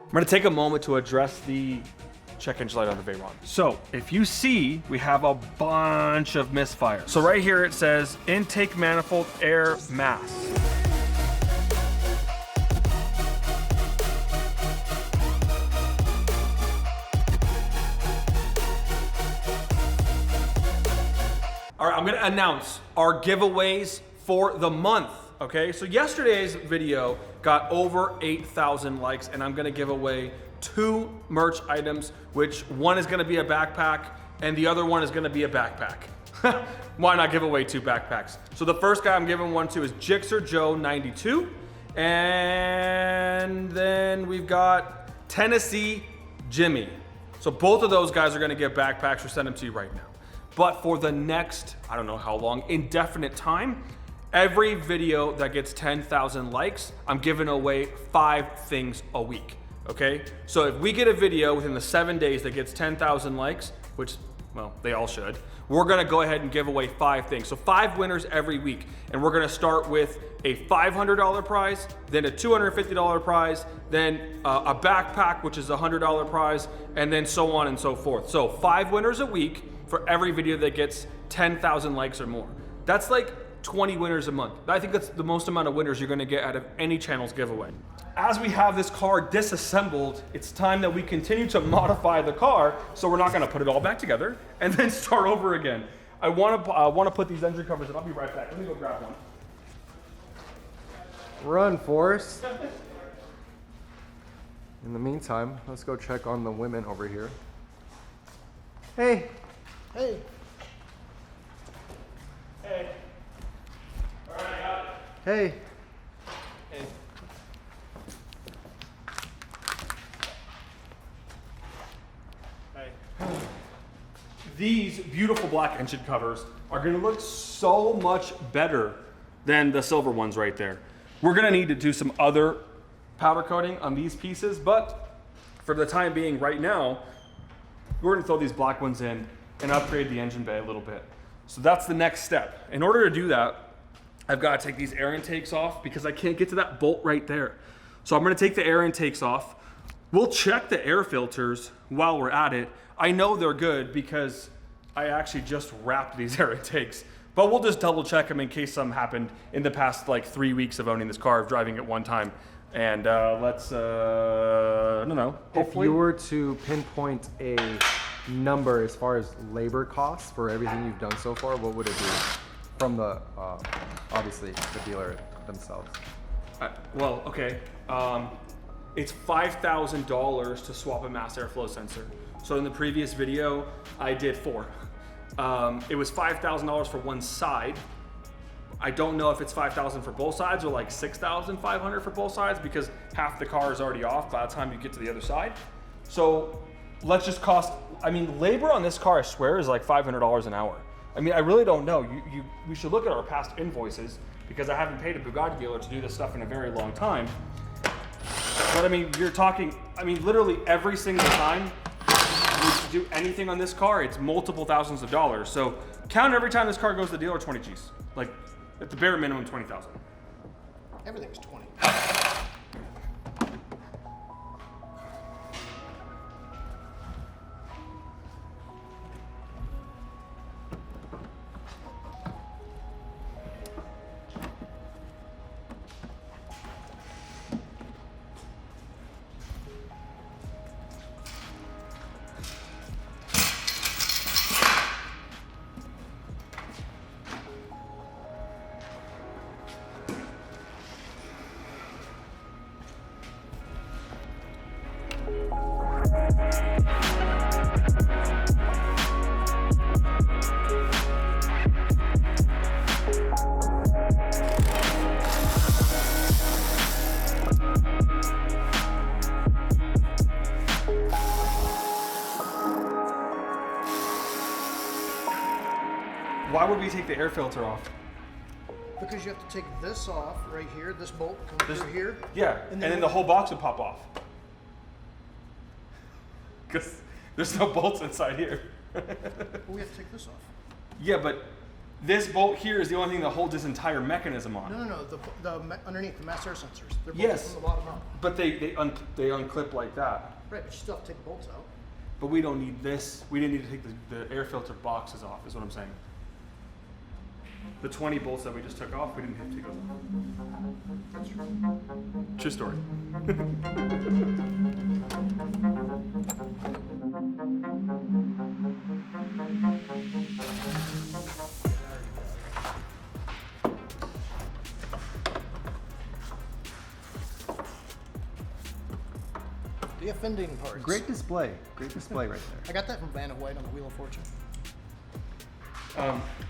I'm gonna take a moment to address the check engine light on the Veyron. So if you see, we have a bunch of misfires. So right here it says intake manifold air mass. All right, I'm gonna announce our giveaways for the month, okay? So yesterday's video got over 8,000 likes, and I'm gonna give away 2 merch items, which one is gonna be a backpack, and the other one is gonna be a backpack. Why not give away 2 backpacks? So the first guy I'm giving one to is Jixer Joe 92, and then we've got Tennessee Jimmy. So both of those guys are gonna get backpacks. We'll send them to you right now. But for the next, I don't know how long, indefinite time, every video that gets 10,000 likes, I'm giving away 5 things a week, okay? So if we get a video within the 7 days that gets 10,000 likes, which, well, they all should, we're gonna go ahead and give away 5 things. So 5 winners every week. And we're gonna start with a $500 prize, then a $250 prize, then a backpack, which is a $100 prize, and then so on and so forth. So 5 winners a week for every video that gets 10,000 likes or more. That's like 20 winners a month. I think that's the most amount of winners you're gonna get out of any channel's giveaway. As we have this car disassembled, it's time that we continue to modify the car, so we're not gonna put it all back together and then start over again. I wanna put these engine covers in. I'll be right back. Let me go grab one. Run, Forrest. In the meantime, let's go check on the women over here. Hey. Hey. Hey. All right, I got it. Hey. Hey. Hey. These beautiful black engine covers are gonna look so much better than the silver ones right there. We're gonna need to do some other powder coating on these pieces, but for the time being right now, we're gonna throw these black ones in and upgrade the engine bay a little bit. So that's the next step. In order to do that, I've got to take these air intakes off because I can't get to that bolt right there. So I'm gonna take the air intakes off. We'll check the air filters while we're at it. I know they're good because I actually just wrapped these air intakes, but we'll just double check them in case something happened in the past like 3 weeks of owning this car, of driving it one time. And let's, I don't know. Hopefully. If you were to pinpoint a number as far as labor costs for everything you've done so far, what would it be from the obviously the dealer themselves? Well, okay, it's $5,000 to swap a mass airflow sensor. So in the previous video I did 4. It was $5,000 for one side. I don't know if it's $5,000 for both sides or like $6,500 for both sides, because half the car is already off by the time you get to the other side. So let's just cost, I mean, labor on this car, I swear, is like $500 an hour. I mean, I really don't know. We should look at our past invoices, because I haven't paid a Bugatti dealer to do this stuff in a very long time. But I mean, you're talking, I mean, literally every single time you do anything on this car, it's multiple thousands of dollars. So count every time this car goes to the dealer, 20 G's. Like, at the bare minimum, 20,000. Everything's 20. Why would we take the air filter off? Because you have to take this off right here, this bolt comes through here. Yeah, and then the whole box would pop off. Because there's no bolts inside here. We have to take this off. Yeah, but This bolt here is the only thing that holds this entire mechanism on. No. Underneath the mass air sensors. They're bolted Yes. from the bottom up. But they unclip like that. Right, but you still have to take the bolts out. But we don't need this. We didn't need to take the air filter boxes off, is what I'm saying. The 20 bolts that we just took off, we didn't have to take off. True story. The offending parts. Great display right there. I got that from Van of White on the Wheel of Fortune.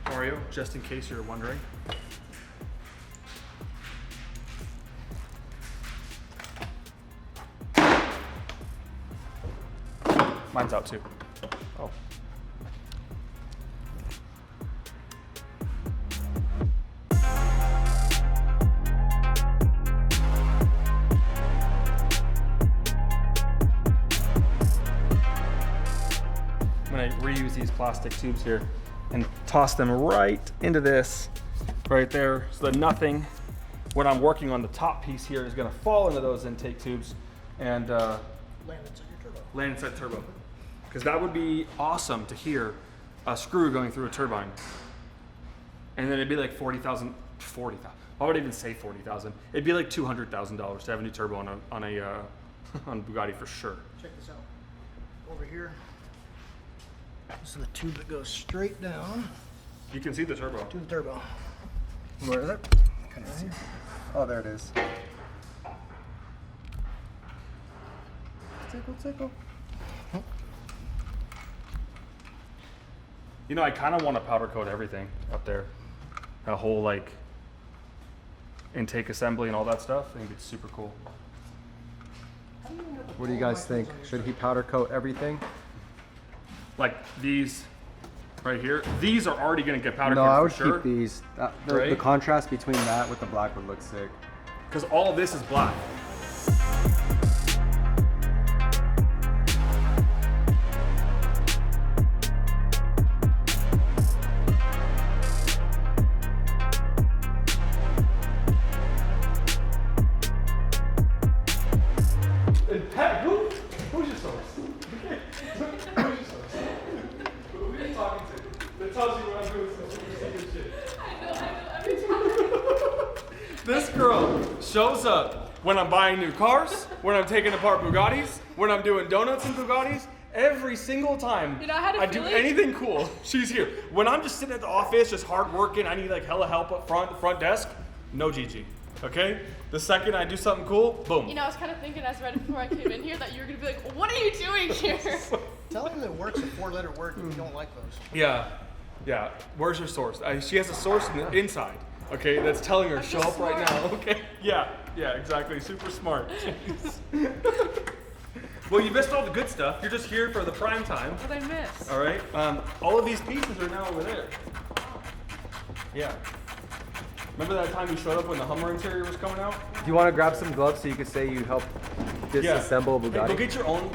Mario, just in case you're wondering. Mine's out too. Oh. I'm gonna reuse these plastic tubes here and toss them right into this right there so that nothing, when I'm working on the top piece here, is gonna fall into those intake tubes and Land inside your turbo. land inside turbo. Because that would be awesome to hear a screw going through a turbine. And then it'd be like 40,000, why would I even say 40,000? It'd be like $200,000 to have a new turbo on a on Bugatti for sure. Check this out. Over here. This is the tube that goes straight down You can see the turbo. to the turbo. Where is it? Oh, there it is. Tickle. You know, I kind of want to powder coat everything up there. A whole like intake assembly and all that stuff. I think it's super cool. What do you guys think? Should he powder coat everything? Like these right here, these are already going to get powder No, I coated would for sure. keep these. The Right? contrast between that with the black would look sick. Because all of this is black. And Pat, who's your source? Who's your source? Who are you talking to? That tells you what I'm doing some super secret shit. I know. This girl shows up when I'm buying new cars, when I'm taking apart Bugattis, when I'm doing donuts in Bugattis. Every single time You know, I had a do feeling- anything cool, she's here. When I'm just sitting at the office, just hard working, I need like hella help up front, the front desk, no GG. Okay? The second I do something cool, boom. You know, I was kind of thinking as right before I came in here that you were gonna be like, "What are you doing here?" Tell him that work's a 4-letter word if you don't like those. Yeah. Where's her source? She has a source in the inside. Okay, that's telling her I'm show just up right smart. now. Okay. Yeah, exactly. Super smart. Well, you missed all the good stuff. You're just here for the prime time. What I missed? All right. All of these pieces are now over there. Yeah. Remember that time you showed up when the Hummer interior was coming out? Do you want to grab some gloves so you could say you helped disassemble a Hey, Bugatti? go get your own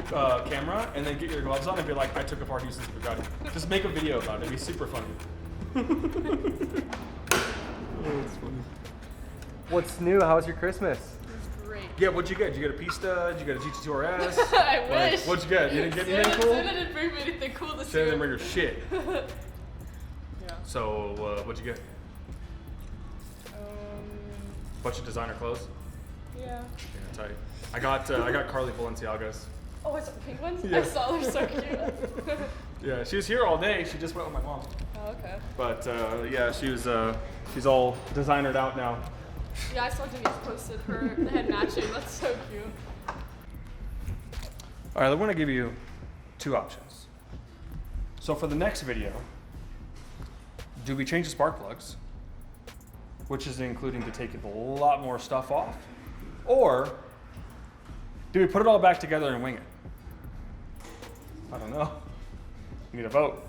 camera and then get your gloves on and be like, I took apart Houston's Bugatti. Just make a video about it. It'd be super funny. It's funny. What's new? How was your Christmas? It was great. Yeah, what'd you get? Did you get a Pista? Did you get a GT2 RS? I Like, wish. what'd you get? You didn't get Santa- anything cool? Santa didn't bring me anything cool this Santa year. didn't bring your shit. Yeah. So, what'd you get? Bunch of designer clothes? Yeah. Yeah, tight. I got Carly Balenciagas. Oh, it's the pink ones? Yeah. I saw they're so cute. Yeah, she was here all day. She just went with my mom. Oh, okay. But yeah, she's all designered out now. Yeah, I saw Denise posted her. They had matching. That's so cute. All right, I want to give you two options. So for the next video, do we change the spark plugs, which is including to take a lot more stuff off, or do we put it all back together and wing it? I don't know. You need a vote.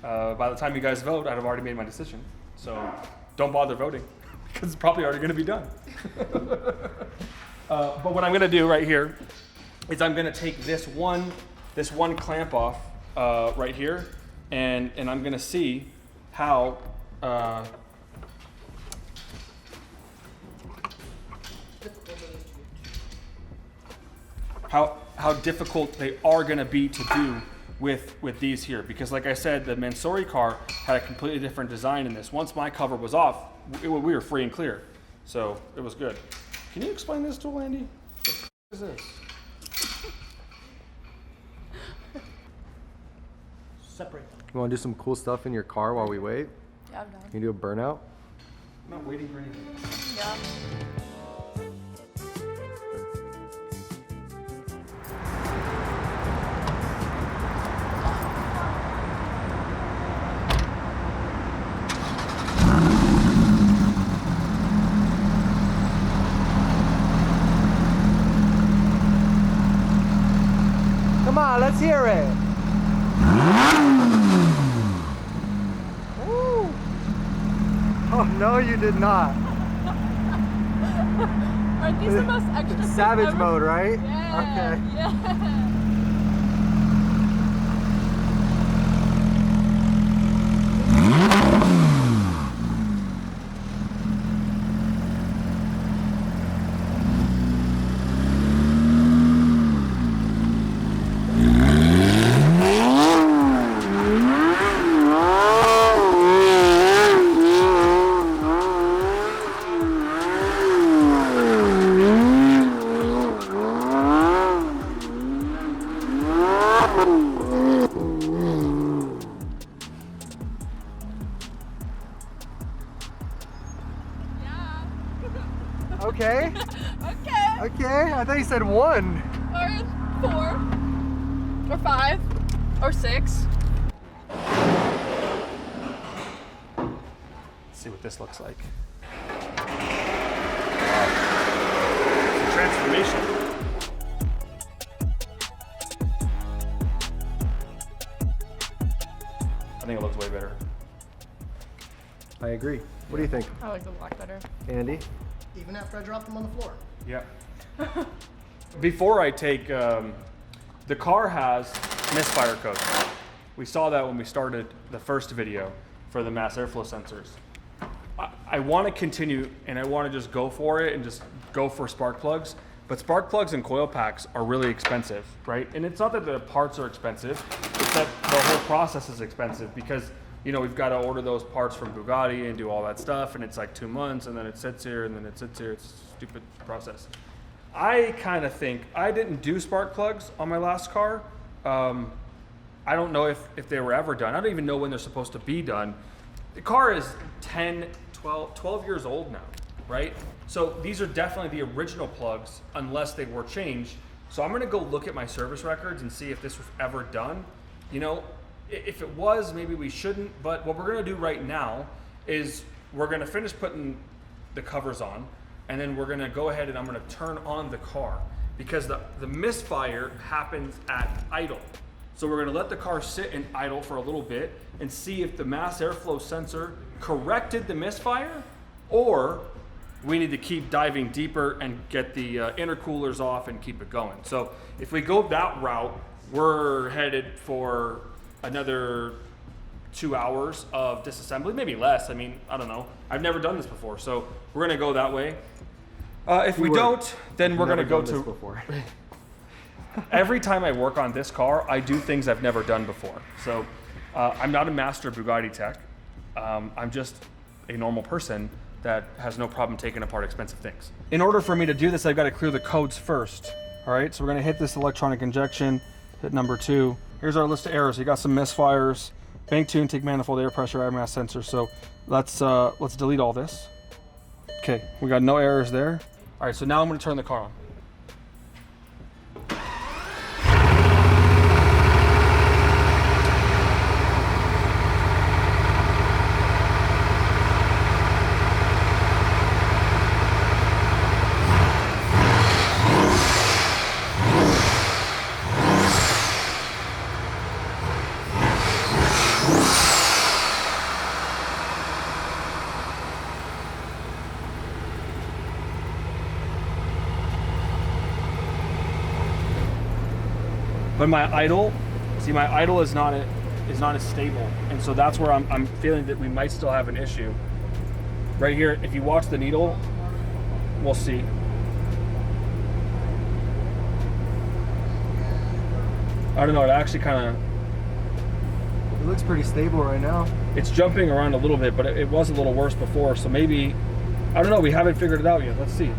By the time you guys vote, I'd have already made my decision. So don't bother voting because it's probably already going to be done. But what I'm going to do right here is I'm going to take this one clamp off right here, and I'm going to see how how difficult they are going to be to do with these here, because like I said, the Mansory car had a completely different design in this. Once my cover was off, we were free and clear, so it was good. Can you explain this tool, Andy? What is this? Separate them. You want to do some cool stuff in your car while we wait? Yeah, I'm done. Can you do a burnout? I'm not waiting for anything. Yeah. Come on, let's hear it. Woo. Oh, no, you did not. Aren't these the most extra? It's savage ever? mode, right? Yeah. Okay. Yeah. Okay. Okay. Okay. I thought you said 1. Or 4. Or 5. Or 6. Let's see what this looks like. Wow. It's a transformation. I think it looks way better. I agree. What do you think, I like the black better. Andy? Even after I drop them on the floor. Yeah. Before I take, the car has misfire codes. We saw that when we started the first video for the mass airflow sensors. I want to continue and I want to just go for it and just go for spark plugs. But spark plugs and coil packs are really expensive, right? And it's not that the parts are expensive, it's that the whole process is expensive because, you know, we've got to order those parts from Bugatti and do all that stuff, and it's like 2 months, and then it sits here, and then it sits here. It's a stupid process. I kind of think, I didn't do spark plugs on my last car. I don't know if they were ever done. I don't even know when they're supposed to be done. The car is 10, 12 years old now, right? So these are definitely the original plugs, unless they were changed. So I'm gonna go look at my service records and see if this was ever done. You know, if it was, maybe we shouldn't, but what we're gonna do right now is we're gonna finish putting the covers on, and then we're gonna go ahead and I'm gonna turn on the car because the misfire happens at idle. So we're gonna let the car sit in idle for a little bit and see if the mass airflow sensor corrected the misfire, or we need to keep diving deeper and get the intercoolers off and keep it going. So if we go that route, we're headed for another 2 hours of disassembly, maybe less. I mean, I don't know. I've never done this before, so we're gonna go that way. If we don't, then we're gonna go to. Before. Every time I work on this car, I do things I've never done before. So I'm not a master Bugatti tech. I'm just a normal person that has no problem taking apart expensive things. In order for me to do this, I've got to clear the codes first. All right, so we're gonna hit this electronic injection, hit number 2. Here's our list of errors. You got some misfires, bank tune, take manifold, air pressure, air mass sensor. So let's delete all this. Okay, we got no errors there. All right, so now I'm gonna turn the car on. But my idle, see, my idle is not at is not as stable, and so that's where I'm feeling that we might still have an issue. Right here, if you watch the needle, we'll see. I don't know, it actually kind of, It looks pretty stable right now. it's jumping around a little bit, but it was a little worse before, so maybe, I don't know, we haven't figured it out yet. Let's see.